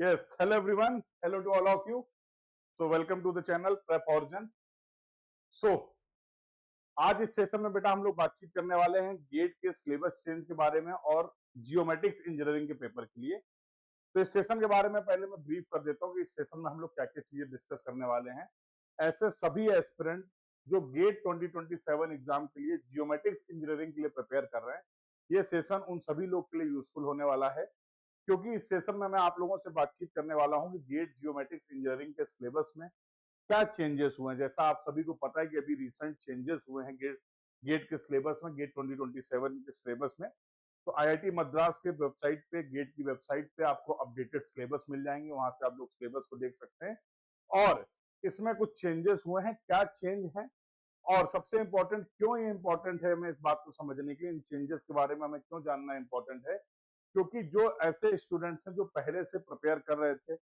Yes, hello everyone. Hello to all of you. So welcome to the channel Prep Origin. So आज इस session में बेटा हम लोग बातचीत करने वाले हैं गेट के सिलेबस चेंज के बारे में और जियोमेट्रिक्स इंजीनियरिंग के पेपर के लिए। तो इस सेशन के बारे में पहले मैं ब्रीफ कर देता हूँ कि इस सेशन में हम लोग क्या क्या चीजें डिस्कस करने वाले हैं। ऐसे सभी एस्पिरेंट जो गेट 2027 एग्जाम के लिए जियोमेट्रिक्स इंजीनियरिंग के लिए प्रिपेयर कर रहे हैं, ये सेशन उन सभी लोग के लिए यूजफुल होने वाला है, क्योंकि इस सेशन में मैं आप लोगों से बातचीत करने वाला हूं कि गेट जियोमेट्रिक्स इंजीनियरिंग के सिलेबस में क्या चेंजेस हुए हैं। जैसा आप सभी को पता है कि अभी रिसेंट चेंजेस हुए हैं गेट के सिलेबस में, गेट 2027 के सिलेबस में। तो आईआईटी मद्रास के वेबसाइट पे, गेट की वेबसाइट पे आपको अपडेटेड सिलेबस मिल जाएंगे, वहां से आप लोग सिलेबस को देख सकते हैं। और इसमें कुछ चेंजेस हुए हैं, क्या चेंज है और सबसे इंपॉर्टेंट क्यों ये इंपॉर्टेंट है, मैं इस बात को समझने के लिए इन चेंजेस के बारे में हमें क्यों जानना इंपॉर्टेंट है, क्योंकि जो ऐसे स्टूडेंट्स हैं जो पहले से प्रिपेयर कर रहे थे,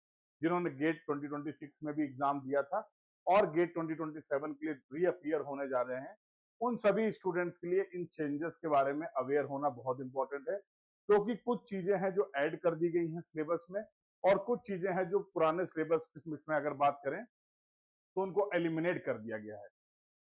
जिन्होंने गेट 2026 में भी एग्जाम दिया था और गेट 2027 के लिए रीअपियर होने जा रहे हैं, उन सभी स्टूडेंट्स के लिए इन चेंजेस के बारे में अवेयर होना बहुत इंपॉर्टेंट है। क्योंकि कुछ चीजें हैं जो ऐड कर दी गई हैं सिलेबस में और कुछ चीजें हैं जो पुराने सिलेबस में अगर बात करें तो उनको एलिमिनेट कर दिया गया है।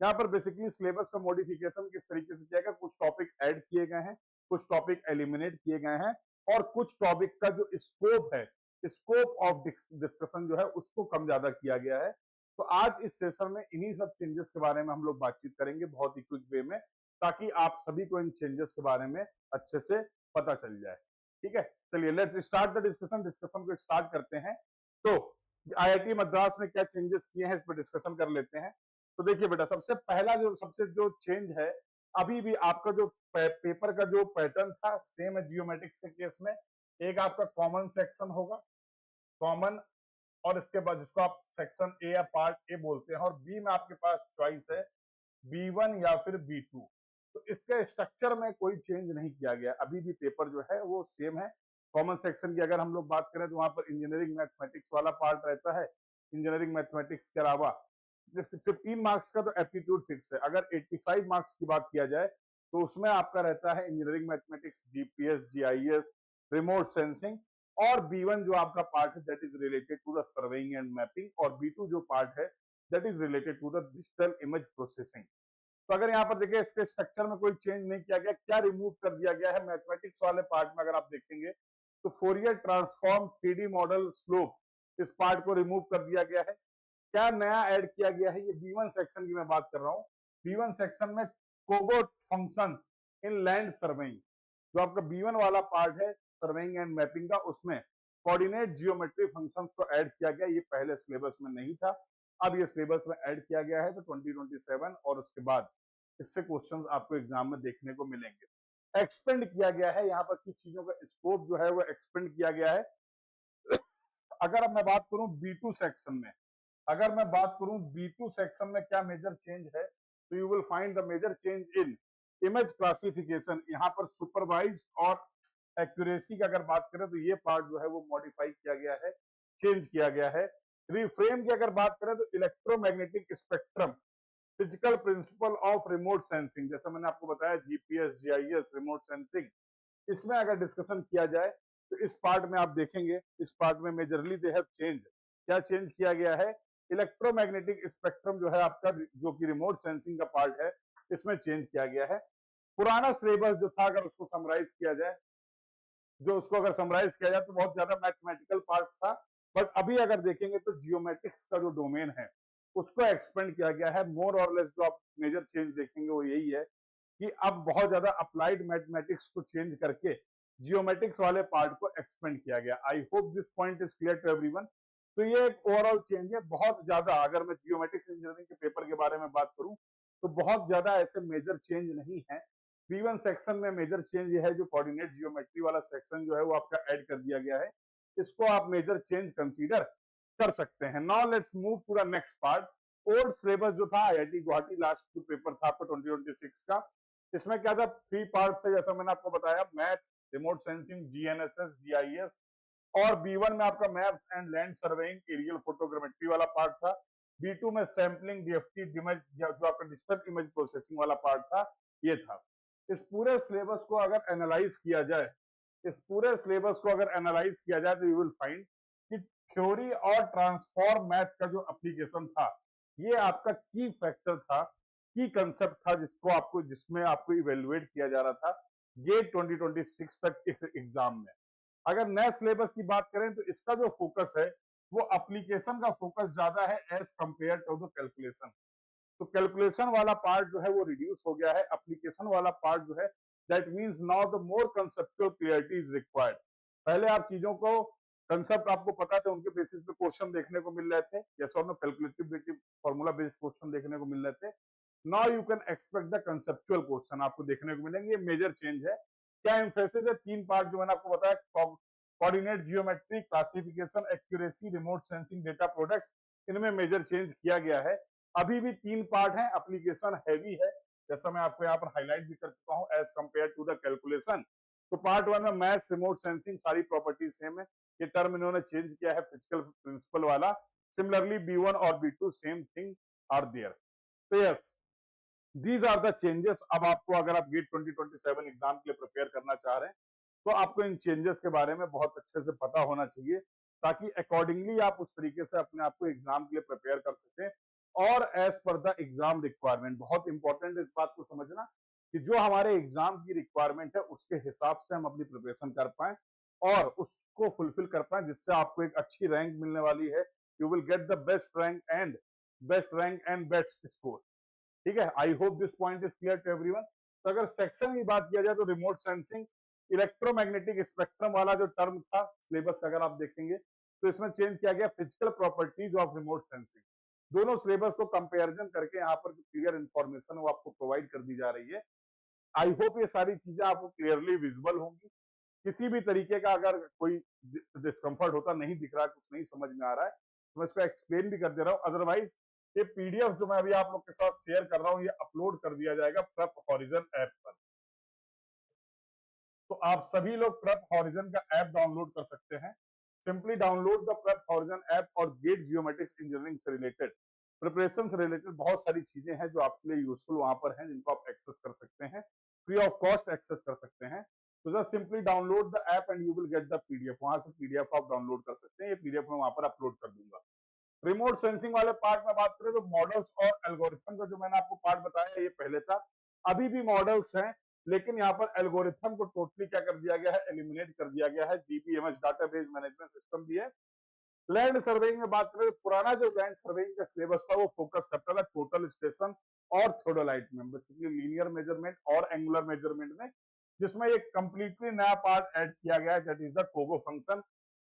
यहाँ पर बेसिकली सिलेबस का मॉडिफिकेशन किस तरीके से किया गया, कुछ टॉपिक ऐड किए गए हैं, कुछ टॉपिक एलिमिनेट किए गए हैं और कुछ टॉपिक का जो स्कोप है, स्कोप ऑफ डिस्कशन जो है उसको कम ज्यादा किया गया है। तो आज इस सेशन में इन्हीं सब चेंजेस के बारे में हम लोग बातचीत करेंगे बहुत ही क्विक वे में, ताकि आप सभी को इन चेंजेस के बारे में अच्छे से पता चल जाए। ठीक है, चलिए let's start the discussion. Discussion को स्टार्ट करते हैं। तो आईआईटी मद्रास ने क्या चेंजेस किए हैं इस पर डिस्कशन कर लेते हैं। तो देखिए बेटा, सबसे पहला सबसे जो चेंज है, अभी भी आपका जो पेपर का जो पैटर्न था सेम है जियोमेट्रिक्स के केस में। एक आपका कॉमन सेक्शन होगा, कॉमन, और इसके बाद जिसको आप सेक्शन ए या पार्ट ए बोलते हैं, और बी में आपके पास चॉइस है B1 या फिर B2। तो इसके स्ट्रक्चर में कोई चेंज नहीं किया गया, अभी भी पेपर जो है वो सेम है। कॉमन सेक्शन की अगर हम लोग बात करें तो वहां पर इंजीनियरिंग मैथमेटिक्स वाला पार्ट रहता है। इंजीनियरिंग मैथमेटिक्स के अलावा 15 मार्क्स का तो एप्टीट्यूड फिक्स है। अगर 85 मार्क्स की बात किया जाए तो उसमें आपका रहता है engineering mathematics, GPS, GIS, remote sensing, और B1 जो आपका पार्ट है that is related to the surveying and mapping, और B2 जो पार्ट है that is related to the digital image processing. तो अगर यहाँ पर देखिए इसके स्ट्रक्चर में कोई चेंज नहीं किया गया, क्या रिमूव कर दिया गया है मैथमेटिक्स वाले पार्ट में अगर आप देखेंगे तो Fourier transform, 3D model, slope, इस पार्ट को रिमूव कर दिया गया है। क्या नया ऐड किया गया है, ये B1 सेक्शन की मैं बात कर रहा हूँ। B1 सेक्शन में कोगोट फंक्शंस इन लैंड सर्वेइंग, जो आपका B1 वाला पार्ट है सर्वेइंग एंड मैपिंग का, उसमें कोऑर्डिनेट जियोमेट्री फंक्शंस को ऐड किया गया। ये पहले सिलेबस में नहीं था, अब ये सिलेबस में ऐड किया गया है। तो 2027 और उसके बाद इससे क्वेश्चंस आपको एग्जाम में देखने को मिलेंगे। एक्सपेंड किया गया है, यहाँ पर कुछ चीजों का स्कोप जो है वो एक्सपेंड किया गया है। अगर अब मैं बात करूं B2 सेक्शन में, अगर मैं बात करूं B2 सेक्शन में क्या मेजर चेंज है, तो you will find the major change in image classification. यहाँ पर सुपरवाइज और एक्यूरेसी की अगर बात करें तो ये पार्ट जो है वो मॉडिफाई किया गया है, चेंज किया गया है। रिफ्रेम की अगर बात करें तो electromagnetic spectrum, physical principle of remote sensing, जैसा मैंने आपको बताया जीपीएस, जीआईएस, रिमोट सेंसिंग, इसमें अगर डिस्कशन किया जाए तो इस पार्ट में आप देखेंगे, इस पार्ट में मेजरली दे हैव चेंज। क्या चेंज किया गया है, इलेक्ट्रोमैग्नेटिक स्पेक्ट्रम जो है आपका, जो कि रिमोट सेंसिंग का पार्ट है, इसमें चेंज किया गया है। पुराना सिलेबस जो था, अगर उसको समराइज किया जाए, जो उसको अगर समराइज किया जाए तो बहुत ज्यादा मैथमेटिकल पार्ट था, बट अभी अगर देखेंगे तो जियोमेट्रिक्स का जो डोमेन है उसको एक्सपेंड किया गया है। मोर और लेस जो आप मेजर चेंज देखेंगे वो यही है कि अब बहुत ज्यादा अप्लाइड मैथमेटिक्स को चेंज करके जियोमेट्रिक्स वाले पार्ट को एक्सपेंड किया गया। I hope this point is clear to everyone. तो ये एक ओवरऑल चेंज है, बहुत ज्यादा। अगर मैं जियोमेट्रिक्स इंजीनियरिंग के पेपर के बारे में बात करूं तो बहुत ज्यादा ऐसे मेजर चेंज नहीं है। B1 सेक्शन में मेजर चेंज ये है, जो कोऑर्डिनेट जियोमेट्री वाला सेक्शन जो है वो आपका ऐड कर दिया गया है, इसको आप मेजर चेंज कंसीडर कर सकते हैं। Now let's move to the next part. Old syllabus जो था आईआईटी गुवाहाटी लास्ट जो पेपर था आपका 2026 का, इसमें क्या था, 3 पार्ट है जैसा मैंने आपको बताया, math, remote sensing, GNSS, GIS, और B1 में आपका maps and land surveying, aerial photogrammetry वाला पार्ट था। B2 में सैंपलिंग, डीएफटी, जो आपका डिजिटल इमेज प्रोसेसिंग वाला पार्ट था, ये था। इस पूरे सिलेबस को अगर एनालाइज किया जाए, इस पूरे सिलेबस को अगर एनालाइज किया जाए तो यू विल फाइंड कि थ्योरी और ट्रांसफॉर्म मैथ का जो एप्लीकेशन था, ये आपका की फैक्टर था, की कंसेप्ट था, जिसमें आपको इवेल्युएट किया जा रहा था गेट 2026 तक इस एग्जाम में। अगर नए सिलेबस की बात करें तो इसका जो फोकस है वो एप्लीकेशन का फोकस ज्यादा है as compare to the calculation. तो कैलकुलेशन वाला पार्ट जो है वो रिड्यूस हो गया है, एप्लीकेशन वाला पार्ट जो है that means now the more conceptual clarity is required. पहले आप चीजों को कंसेप्ट आपको पता थे, उनके बेसिस पे क्वेश्चन देखने को मिल रहे थे, जैसे और कैलकुलेटिव फॉर्मूला बेस्ड क्वेश्चन देखने को मिल रहे थे। Now you can expect the conceptual question आपको देखने को मिलेंगे, ये मेजर चेंज है। क्या एम्फेसिस है? तीन पार्ट जो मैंने आपको बताया, coordinate geometry, classification, accuracy, remote sensing, data products, इनमें मेजर चेंज किया गया है। अभी भी तीन पार्ट हैं, एप्लीकेशन हैवी है, जैसा मैं आपको यहाँ पर हाईलाइट भी कर चुका हूँ as compare to the calculation. तो पार्ट वन में मैथ्स, रिमोट सेंसिंग, सारी प्रॉपर्टीज सेम है, ये टर्म इन्होंने चेंज किया है फिजिकल प्रिंसिपल वाला। सिमिलरली B1 और B2 same thing are there. तो yes, these are the changes. अब आपको अगर आप गेट 2027 एग्जाम के लिए प्रिपेयर करना चाह रहे हैं तो आपको इन चेंजेस के बारे में बहुत अच्छे से पता होना चाहिए, ताकि अकॉर्डिंगली आप उस तरीके से अपने आप को एग्जाम के लिए प्रिपेयर कर सकें और as per the exam requirement. बहुत इंपॉर्टेंट इस बात को समझना कि जो हमारे एग्जाम की रिक्वायरमेंट है उसके हिसाब से हम अपनी प्रिपरेशन कर पाए और उसको फुलफिल कर पाए, जिससे आपको एक अच्छी रैंक मिलने वाली है। You will get the best rank and best score. ठीक है, I hope this point is clear to everyone. तो अगर सेक्शन की बात किया जाए तो रिमोट सेंसिंग, इलेक्ट्रोमैग्नेटिक स्पेक्ट्रम वाला जो टर्म था सिलेबस का अगर आप देखेंगे तो इसमें चेंज किया गया physical properties of remote sensing. दोनों सिलेबस को कंपैरिजन करके यहाँ पर क्लियर इंफॉर्मेशन वो आपको प्रोवाइड कर दी जा रही है। आई होप ये सारी चीजें आपको क्लियरली विजिबल होंगी। किसी भी तरीके का अगर कोई डिस्कंफर्ट होता, नहीं दिख रहा है, कुछ नहीं समझ में आ रहा है, तो मैं इसको एक्सप्लेन भी कर दे रहा हूँ। अदरवाइज ये पीडीएफ जो मैं अभी आप लोग के साथ शेयर कर रहा हूँ, ये अपलोड कर दिया जाएगा प्रेप हॉरिजन ऐप पर। तो आप सभी लोग प्रेप हॉरिजन का ऐप डाउनलोड कर सकते हैं। Simply download the Prep Horizon app और गेट जियोमेट्रिक्स इंजीनियरिंग से रिलेटेड, प्रिपरेशन से रिलेटेड बहुत सारी चीजें हैं जो आपके लिए यूजफुल वहां पर हैं, जिनको आप एक्सेस कर सकते हैं, फ्री ऑफ कॉस्ट एक्सेस कर सकते हैं। तो just simply download the app and you will get the PDF. वहां से पीडीएफ आप डाउनलोड कर सकते हैं, ये पीडीएफ मैं वहां पर अपलोड कर दूंगा। रिमोट सेंसिंग वाले पार्ट में बात करें तो मॉडल्स और एल्गोरिथम का जो मैंने आपको पार्ट बताया ये पहले था, अभी भी मॉडल्स हैं, लेकिन यहाँ पर एल्गोरिथम को टोटली क्या कर दिया गया है, एलिमिनेट कर दिया गया है। डीबीएमएस डाटाबेस मैनेजमेंट सिस्टम भी है। लैंड सर्वेइंग में बात करें, पुराना जो लैंड सर्वेइंग का सिलेबस था वो फोकस करता था टोटल स्टेशन और थ्योडोलाइट में, बेसिकली लीनियर मेजरमेंट और एंगुलर मेजरमेंट में, जिसमें एक कंप्लीटली नया पार्ट ऐड किया गया है, that is the COGO function,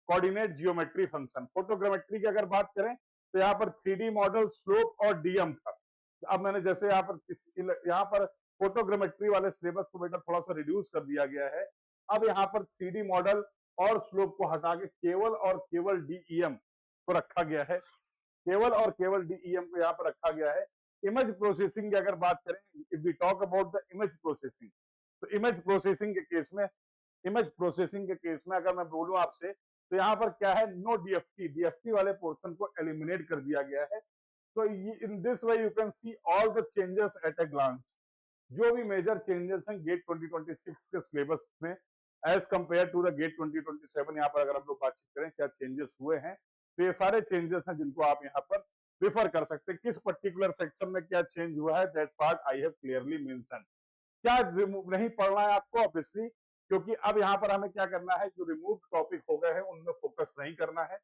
coordinate geometry function. Photogrammetry की अगर बात करें तो यहाँ पर 3D मॉडल, स्लोप और डीएम था। अब मैंने जैसे यहाँ पर फोटोग्रामेट्री वाले सिलेबस को बेटा थोड़ा सा रिड्यूस कर दिया गया है। अब यहाँ पर 3D मॉडल और स्लोप को हटा के केवल और केवल डीईएम को रखा गया है, केवल और केवल डीईएम को यहाँ पर रखा गया है। इमेज प्रोसेसिंग की अगर बात करें, if we talk about the image processing, तो इमेज प्रोसेसिंग के केस में अगर मैं बोलूं आपसे, तो यहाँ पर क्या है, नो डीएफटी वाले पोर्शन को एलिमिनेट कर दिया गया है। तो in this way you can see all the changes at a glance. जो भी मेजर चेंजेस हैं गेट 2026 के सिलेबस में as compare to the GATE 2027, यहाँ पर अगर हम लोग बातचीत करें क्या चेंजेस हुए हैं, तो ये सारे चेंजेस हैं जिनको आप यहाँ पर रिफर कर सकते हैं। किस पर्टिकुलर सेक्शन में क्या चेंज हुआ है, that part I have clearly mention. क्या नहीं पढ़ना है आपको, ऑब्वियसली, क्योंकि अब यहाँ पर हमें क्या करना है, जो रिमूव टॉपिक हो गए हैं उनमें फोकस नहीं करना है।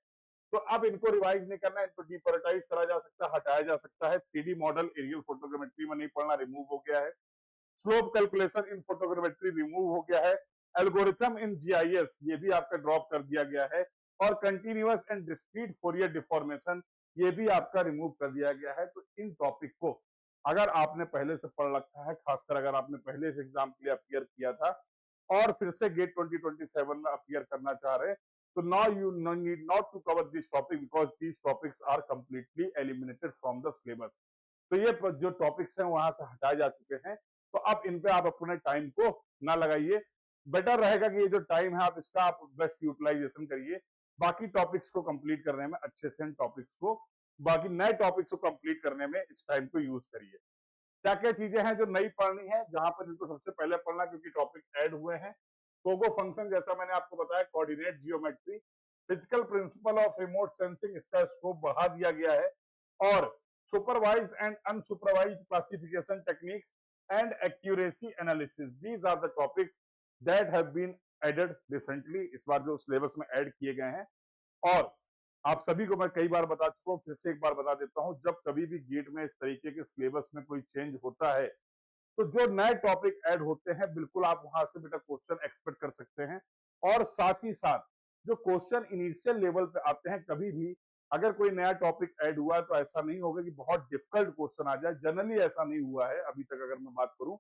तो अब इनको रिवाइज नहीं करना है, इनको डिप्रायोरिटाइज करा जा सकता है, हटाया जा सकता है। 3D मॉडल एरियल फोटोग्रामेट्री में नहीं पढ़ना, रिमूव हो गया है। Slope calculation in photogrammetry remove हो गया है। एल्गोरिथम इन जीआईएस ये भी आपका ड्रॉप कर दिया गया है। और continuous and discrete Fourier deformation ये भी आपका रिमूव कर दिया गया है। तो इन टॉपिक को अगर आपने पहले से पढ़ रखा है, खासकर अगर आपने पहले से एग्जाम के लिए अपियर किया था और फिर से गेट 2027 में अपियर करना चाह रहे हैं, तो now you need not to cover this topic because these topics are completely eliminated from the syllabus. तो ये जो टॉपिक्स हैं वहां से हटाए जा चुके हैं। तो अब इन पे आप अपने टाइम को ना लगाइए। बेटर रहेगा कि ये जो टाइम है आप इसका आप बेस्ट यूटिलाइजेशन करिए, बाकी टॉपिक्स को कंप्लीट करने में अच्छे से इन टॉपिक्स को, बाकी नए टॉपिक्स को कंप्लीट करने में इस टाइम को यूज करिए। क्या क्या चीजें हैं जो नई पढ़नी है, जहां पर इनको सबसे पहले पढ़ना क्योंकि टॉपिक ऐड हुए हैं। कोगो फंक्शन जैसा मैंने आपको बताया, coordinate geometry, physical principle of remote sensing, इसका स्कोप बढ़ा दिया गया है, और supervised and unsupervised classification techniques and accuracy analysis, these are the topics that have been added recently, इस बार जो सिलेबस में ऐड किए गए हैं। और आप सभी को मैं कई बार बता चुका हूं, फिर से एक बार बता देता हूं, जब कभी भी गेट में इस तरीके के सिलेबस में कोई चेंज होता है तो जो नए टॉपिक ऐड होते हैं बिल्कुल आप वहां से बेटा क्वेश्चन एक्सपेक्ट कर सकते हैं। और साथ ही साथ जो क्वेश्चन इनिशियल लेवल पे आते हैं, कभी भी अगर कोई नया टॉपिक ऐड हुआ है तो ऐसा नहीं होगा कि बहुत डिफिकल्ट क्वेश्चन आ जाए, जनरली ऐसा नहीं हुआ है अभी तक। अगर मैं बात करूं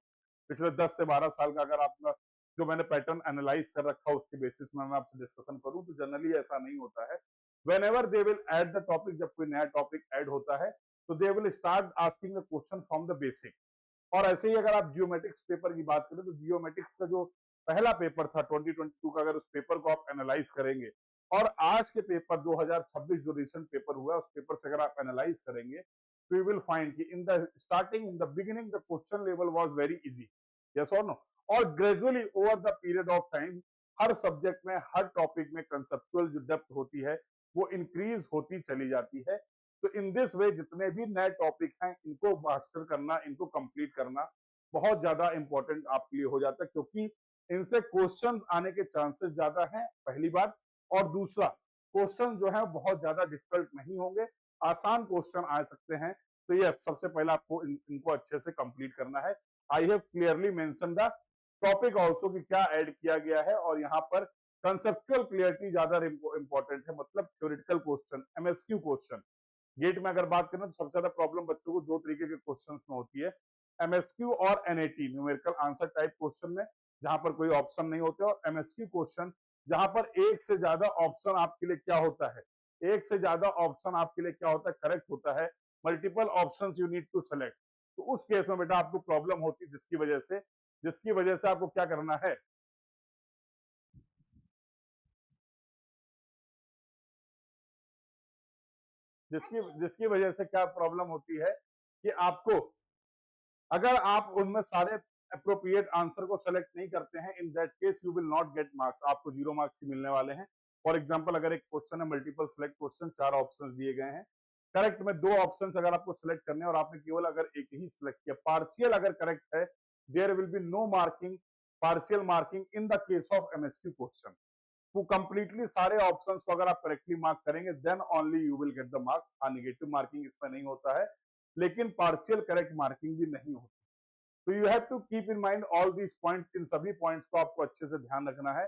पिछले 10 से 12 साल का, अगर आपका जो मैंने पैटर्न एनालाइज कर रखा उसके बेसिस में मैं आपसे डिस्कशन करूं, तो जनरली ऐसा नहीं होता है। Whenever they will add the topic, जब कोई नया टॉपिक ऐड होता है तो they will start asking the question from the basic. और ऐसे ही अगर आप जियोमेट्रिक्स पेपर की बात करें तो जियोमेट्रिक्स का जो पहला पेपर था 2022 का, अगर उस पेपर को आप एनालाइज करेंगे और आज के पेपर 2026 जो रिसेंट पेपर हुआ उस पेपर से अगर आप एनालाइज करेंगे तो यू विल फाइंड कि in the starting, in the beginning, the question level was very easy, yes और नो। और gradually over the period of time her subject में, हर टॉपिक में कंसेप्चुअल जो डेप्थ होती है वो इंक्रीज होती चली जाती है। तो इन दिस वे जितने भी नए टॉपिक हैं इनको मास्टर करना, इनको कंप्लीट करना बहुत ज्यादा इंपॉर्टेंट आपके लिए हो जाता है, क्योंकि इनसे क्वेश्चन आने के चांसेस ज्यादा हैं, पहली बात। और दूसरा, क्वेश्चन जो है बहुत ज्यादा डिफिकल्ट नहीं होंगे, आसान क्वेश्चन आ सकते हैं। तो ये सबसे पहले आपको इनको अच्छे से कंप्लीट करना है। I have clearly mention the topic also कि क्या ऐड किया गया है, और यहाँ पर कंसेप्चुअल क्लियरिटी ज्यादा इंपॉर्टेंट है, मतलब theoretical question, MSQ question. GATE में अगर बात करें तो सबसे ज्यादा प्रॉब्लम बच्चों को दो तरीके के क्वेश्चन में होती है, एमएसक्यू और NAT, numerical answer type question में जहां पर कोई ऑप्शन नहीं होते, और एमएसक्यू क्वेश्चन जहां पर एक से ज्यादा ऑप्शन आपके लिए क्या होता है, एक से ज्यादा ऑप्शन आपके लिए क्या होता है, करेक्ट होता है, multiple options you need to select. तो उस केस में बेटा आपको प्रॉब्लम होती है, जिसकी वजह से आपको क्या करना है, जिसकी वजह से क्या प्रॉब्लम होती है कि आपको, अगर आप उनमें सारे अप्रोप्रिएट आंसर को सेलेक्ट नहीं करते हैं, in that case you will not get marks, आपको 0 मार्क्स ही मिलने वाले हैं। फॉर एग्जांपल, अगर एक क्वेश्चन है मल्टीपल सेलेक्ट क्वेश्चन, 4 ऑप्शंस दिए गए हैं, करेक्ट में 2 ऑप्शंस अगर आपको सेलेक्ट करने और आपने केवल अगर एक ही सिलेक्ट किया, पार्शियल अगर करेक्ट है, there will be no marking, partial marking in the case of MSQ question. तो कंप्लीटली सारे ऑप्शंस को अगर आप करेक्टली मार्क करेंगे then only you will get the marks. हाँ, निगेटिव मार्किंग इसमें नहीं होता है, लेकिन पार्शियल करेक्ट मार्किंग भी नहीं होती। तो you have to keep in mind all these points, इन सभी पॉइंट्स को आपको अच्छे से ध्यान रखना है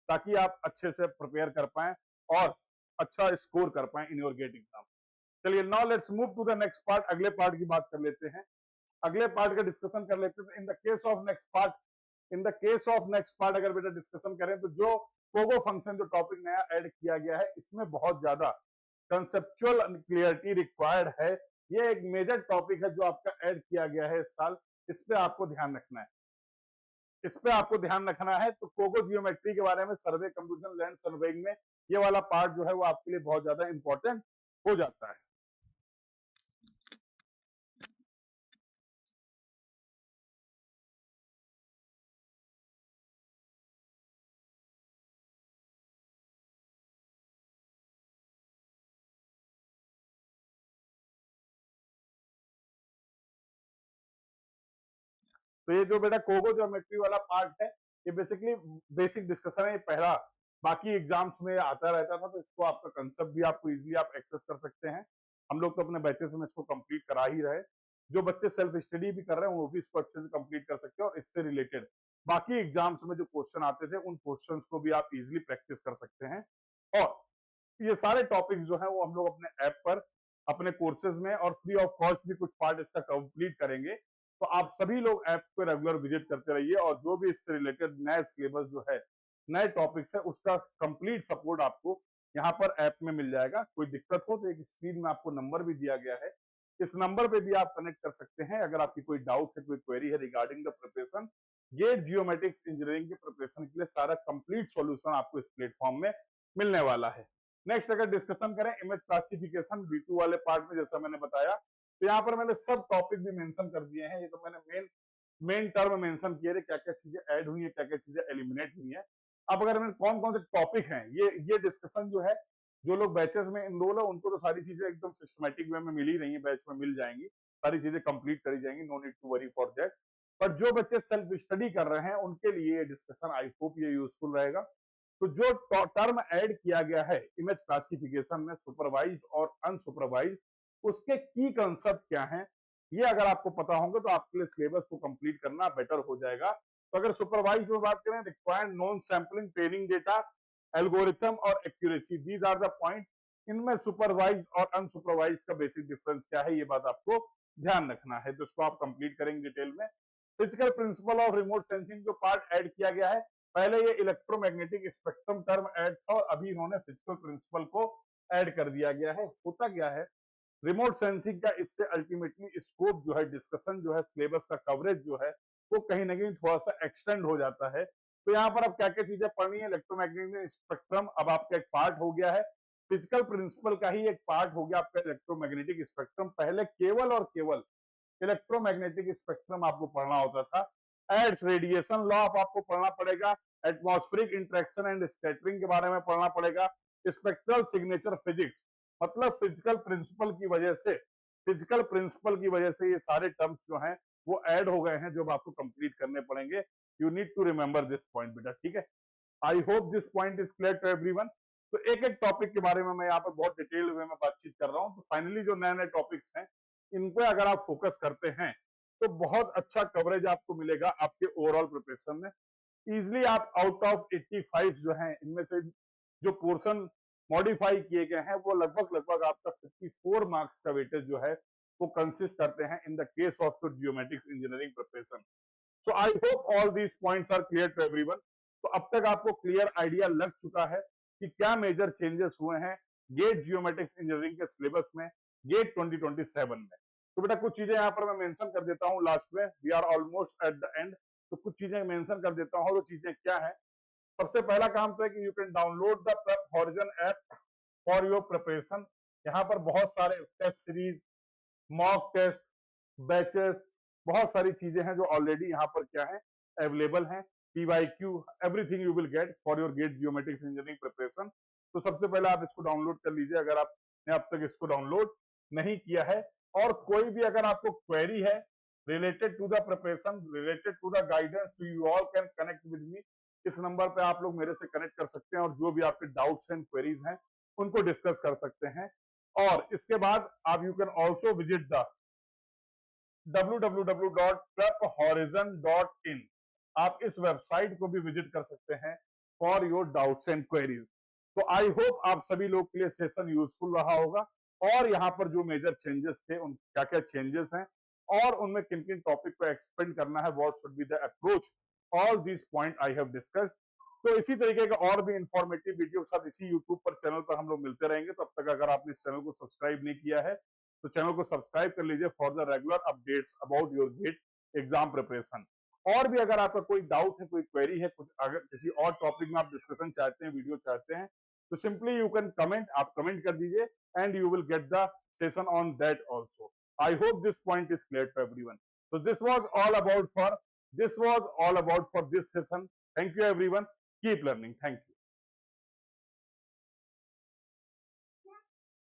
ताकि आप अच्छे से प्रिपेयर कर पाए और अच्छा स्कोर कर पाए इन योर गेट एग्जाम। चलिए, now let's move to the next part, अगले पार्ट की बात कर लेते हैं, अगले पार्ट का डिस्कशन कर लेते हैं। In the case of next part, अगर बेटा डिस्कशन करें तो जो कोगो फंक्शन जो टॉपिक नया ऐड किया गया है, इसमें बहुत ज्यादा कंसेप्चुअल क्लियरिटी रिक्वायर्ड है। ये एक मेजर टॉपिक है जो आपका ऐड किया गया है इस साल, इस पे आपको ध्यान रखना है, तो कोगो जियोमेट्री के बारे में, सर्वे कंप्यूटर लैंड सर्वेइंग में ये वाला पार्ट जो है वो आपके लिए बहुत ज्यादा इंपॉर्टेंट हो जाता है। तो ये जो बेटा कोगो ज्योमेट्री वाला पार्ट है, ये बेसिकली बेसिक डिस्कशन है, ये पहला, बाकी एग्जाम्स में आता रहता था, तो इसको आपका कंसेप्ट भी आपको इजीली आप एक्सेस कर सकते हैं। हम लोग तो अपने बैचेस में इसको कंप्लीट करा ही रहे, जो बच्चे सेल्फ स्टडी भी कर रहे हैं वो भी इसको अच्छे से कंप्लीट कर सकते हैं, और इससे रिलेटेड बाकी एग्जाम्स में जो क्वेश्चन आते थे उन क्वेश्चन को भी आप इजिली प्रैक्टिस कर सकते हैं। और ये सारे टॉपिक जो है वो हम लोग अपने ऐप पर, अपने कोर्सेज में और फ्री ऑफ कॉस्ट भी कुछ पार्ट इसका कंप्लीट करेंगे। तो आप सभी लोग ऐप पे रेगुलर विजिट करते रहिए, और जो भी इससे रिलेटेड नए सिलेबस जो है, नए टॉपिक्स है, उसका कंप्लीट सपोर्ट आपको यहाँ पर ऐप में मिल जाएगा। कोई दिक्कत हो तो एक स्क्रीन में आपको नंबर भी दिया गया है, इस नंबर पे भी आप कनेक्ट कर सकते हैं अगर आपकी कोई डाउट है, कोई क्वेरी है रिगार्डिंग द प्रिपरेशन। ये जियोमेट्रिक्स इंजीनियरिंग के प्रिपरेशन के लिए सारा कंप्लीट सॉल्यूशन आपको इस प्लेटफॉर्म में मिलने वाला है। नेक्स्ट अगर डिस्कशन करें इमेज क्लासिफिकेशन B2 वाले पार्ट में, जैसा मैंने बताया, तो यहाँ पर मैंने सब टॉपिक भी मेंशन कर दिए हैं। ये तो मैंने मेन टर्म मेंशन किए थे, क्या क्या चीजें ऐड हुई है, क्या क्या चीजें एलिमिनेट हुई है। अब अगर हमें कौन कौन से टॉपिक हैं, ये डिस्कशन जो है, जो लोग बैचेस में इनरोल है उनको तो सारी चीजें एकदम सिस्टमेटिक वे में मिल ही रही है, बैच में मिल जाएंगी, सारी चीजें कंप्लीट करी जाएंगी, no need to worry for that. पर जो बच्चे सेल्फ स्टडी कर रहे हैं उनके लिए ये डिस्कशन आई होप ये यूजफुल रहेगा। तो जो टर्म ऐड किया गया है इमेज क्लासिफिकेशन में, सुपरवाइज और अनसुपरवाइज, उसके की कंसेप्ट क्या है, ये अगर आपको पता होंगे तो आपके लिए सिलेबस को कंप्लीट करना बेटर हो जाएगा। तो अगर सुपरवाइज में बात करें, required non sampling, training data, algorithm और accuracy, these are the point. इनमें सुपरवाइज और अनसुपरवाइज का बेसिक डिफरेंस क्या है, ये बात आपको ध्यान रखना है, तो इसको आप कंप्लीट करेंगे डिटेल में। Physical principle of remote sensing जो पार्ट ऐड किया गया है, पहले ये इलेक्ट्रोमैग्नेटिक स्पेक्ट्रम टर्म ऐड था और अभी इन्होंने फिजिकल प्रिंसिपल को ऐड कर दिया गया है। होता क्या है, रिमोट सेंसिंग का इससे अल्टीमेटली स्कोप जो है, डिस्कशन जो है, सिलेबस का कवरेज जो है, वो कहीं ना कहीं थोड़ा सा एक्सटेंड हो जाता है। तो यहाँ पर अब क्या क्या चीजें पढ़नी है, इलेक्ट्रोमैग्नेटिक स्पेक्ट्रम अब आपका एक पार्ट हो गया है, फिजिकल प्रिंसिपल का ही एक पार्ट हो गया आपका इलेक्ट्रोमैग्नेटिक स्पेक्ट्रम। पहले केवल और केवल इलेक्ट्रोमैग्नेटिक स्पेक्ट्रम आपको पढ़ना होता था। एड्स रेडिएशन लॉ आपको पढ़ना पड़ेगा, एटमॉस्फेरिक इंटरेक्शन एंड स्कैटरिंग के बारे में पढ़ना पड़ेगा, स्पेक्ट्रल सिग्नेचर फिजिक्स, मतलब फिजिकल प्रिंसिपल की वजह से, फिजिकल प्रिंसिपल की वजह से ये सारे टर्म्स जो हैं वो ऐड हो गए हैं, जो आपको कंप्लीट करने पड़ेंगे। You need to remember this point बेटा, ठीक है। I hope this point is clear to everyone. तो एक एक टॉपिक के बारे में मैं यहाँ पर बहुत डिटेल वे में बातचीत कर रहा हूँ। तो फाइनली जो नए नए टॉपिक्स हैं, इनको अगर आप फोकस करते हैं तो बहुत अच्छा कवरेज आपको मिलेगा आपके ओवरऑल प्रिपरेशन में। इजिली आप आउट ऑफ 85 जो है, इनमें से जो पोर्शन मॉडिफाई किए गए हैं वो लगभग लगभग आपका 54 मार्क्स का वेटेज जो है वो कंसिस्ट करते हैं in the case of your geometrics engineering preparation. So I hope all these points are clear to everyone. तो अब तक आपको क्लियर आइडिया लग चुका है कि क्या मेजर चेंजेस हुए हैं गेट जियोमेट्रिक्स इंजीनियरिंग के सिलेबस में गेट 2027 में। तो बेटा कुछ चीजें यहाँ पर मैं मेंशन कर देता हूँ लास्ट में, we are almost at the end. तो कुछ चीजें मेंशन कर देता हूँ, वो चीजें क्या है। सबसे पहला काम तो है कि you can download the Prep Horizon app for your preparation. यहाँ पर बहुत सारे test series, mock test, batches, बहुत सारी चीजें हैं जो ऑलरेडी यहाँ पर क्या है अवेलेबल हैं। PYQ, everything you will get for your GATE geometrics engineering preparation. तो सबसे पहले आप इसको डाउनलोड कर लीजिए अगर आपने अब तक इसको डाउनलोड नहीं किया है। और कोई भी अगर आपको क्वेरी है related to the preparation, related to the guidance, तो you all can connect with me. इस नंबर पे आप लोग मेरे से कनेक्ट कर सकते हैं और जो भी आपके डाउट्स एंड क्वेरीज हैं उनको डिस्कस कर सकते हैं। और इसके बाद आप you can also visit the www.prephorizon.in, आप इस वेबसाइट को भी विजिट कर सकते हैं for your doubts and queries. तो आई होप आप सभी लोग के लिए सेशन यूजफुल रहा होगा और यहाँ पर जो मेजर चेंजेस थे उन क्या क्या चेंजेस हैं और उनमें किन किन टॉपिक को एक्सपेंड करना है, what should be the approach, all this point I have discussed. तो इसी तरीके का और भी इंफॉर्मेटिव वीडियो के साथ इसी यूट्यूब पर चैनल पर हम लोग मिलते रहेंगे। तब तक अगर आपने इस चैनल को सब्सक्राइब नहीं किया है तो चैनल को सब्सक्राइब कर लीजिए for the regular updates about your GATE exam preparation. और भी अगर आपका कोई डाउट है, कोई क्वेरी है, कुछ अगर किसी और टॉपिक में आप डिस्कशन चाहते हैं, वीडियो चाहते हैं, तो सिंपली यू कैन कमेंट, आप कमेंट कर दीजिए and you will get the session on that also. I hope this point is clear to everyone. So this was all about for this session. Thank you everyone. Keep learning. Thank you.